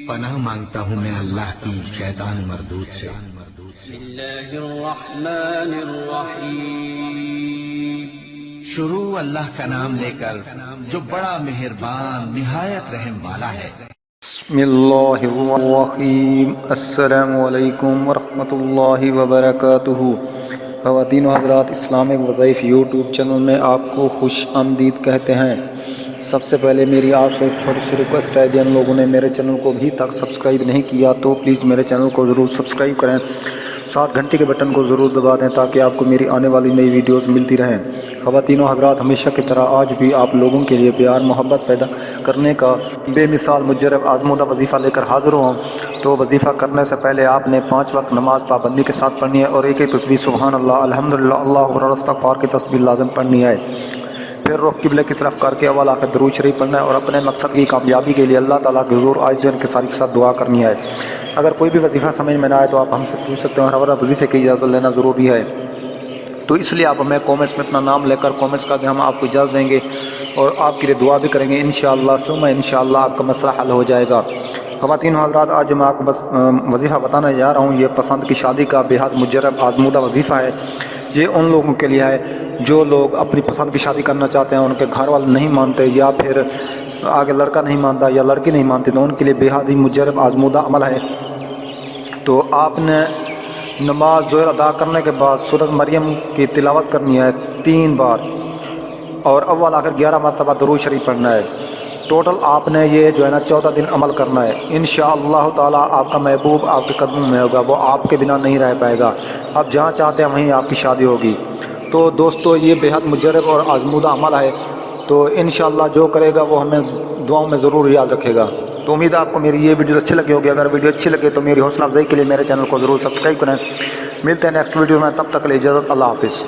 پناہ مانگتا ہوں میں اللہ کی شیطان مردود سے۔ بسم اللہ الرحمن الرحیم۔ شروع اللہ کا نام لے کر جو بڑا مہربان نہایت رحم والا ہے۔ بسم اللہ الرحیم۔ السلام علیکم ورحمۃ اللہ وبرکاتہ۔ خواتین و حضرات، اسلامک وظائف یوٹیوب چینل میں آپ کو خوش آمدید کہتے ہیں۔ سب سے پہلے میری آپ سے ایک چھوٹی سی ریکویسٹ ہے، جن لوگوں نے میرے چینل کو ابھی تک سبسکرائب نہیں کیا تو پلیز میرے چینل کو ضرور سبسکرائب کریں، ساتھ گھنٹی کے بٹن کو ضرور دبا دیں تاکہ آپ کو میری آنے والی نئی ویڈیوز ملتی رہیں۔ خواتین و حضرات، ہمیشہ کی طرح آج بھی آپ لوگوں کے لیے پیار محبت پیدا کرنے کا بے مثال مجرب آزمودہ وظیفہ لے کر حاضر ہوں۔ تو وظیفہ کرنے سے پہلے آپ نے 5 وقت نماز پابندی کے ساتھ پڑھنی ہے اور ایک تسبیح سبحان اللہ، الحمدللہ، اللہ اکبر اور استغفار کی تسبیح لازم پڑھنی ہے۔ پھر رخ قبلے کی طرف کر کے اول آخر درود شریف پڑھنا ہے اور اپنے مقصد کی کامیابی کے لیے اللہ تعالیٰ کے حضور عاجزاً کے ساتھ دعا کرنی ہے۔ اگر کوئی بھی وظیفہ سمجھ میں نہ آئے تو آپ ہم سے پوچھ سکتے ہیں، اور وظیفے کی اجازت لینا ضروری ہے، تو اس لیے آپ ہمیں کومنٹس میں اپنا نام لے کر کومنٹس کا بھی ہم آپ کو اجازت دیں گے اور آپ کے لیے دعا بھی کریں گے، انشاءاللہ ثم انشاءاللہ آپ کا مسئلہ حل ہو جائے گا۔ خواتین و حضرات، آج جو میں آپ کو وظیفہ بتانے جا رہا ہوں، یہ پسند کی شادی کا بے حد مجرب آزمودہ وظیفہ ہے۔ یہ ان لوگوں کے لیے ہے جو لوگ اپنی پسند کی شادی کرنا چاہتے ہیں، ان کے گھر والے نہیں مانتے یا پھر آگے لڑکا نہیں مانتا یا لڑکی نہیں مانتی، تو ان کے لیے بے حد ہی مجرب آزمودہ عمل ہے۔ تو آپ نے نماز ظہر ادا کرنے کے بعد سورۃ مریم کی تلاوت کرنی ہے 3 بار اور اول آخر 11 مرتبہ درود شریف پڑھنا ہے۔ ٹوٹل آپ نے یہ جو ہے نا 14 دن عمل کرنا ہے۔ انشاءاللہ تعالیٰ آپ کا محبوب آپ کے قدموں میں ہوگا، وہ آپ کے بنا نہیں رہ پائے گا، آپ جہاں چاہتے ہیں وہیں آپ کی شادی ہوگی۔ تو دوستو، یہ بے حد مجرب اور آزمودہ عمل ہے، تو انشاءاللہ جو کرے گا وہ ہمیں دعاؤں میں ضرور یاد رکھے گا۔ تو امید ہے آپ کو میری یہ ویڈیو اچھی لگی ہوگی۔ اگر ویڈیو اچھی لگے تو میری حوصلہ افزائی کے لیے میرے چینل کو ضرور سبسکرائب کریں۔ ملتے ہیں نیکسٹ ویڈیو میں، تب تک کے لیے اجازت، اللہ حافظ۔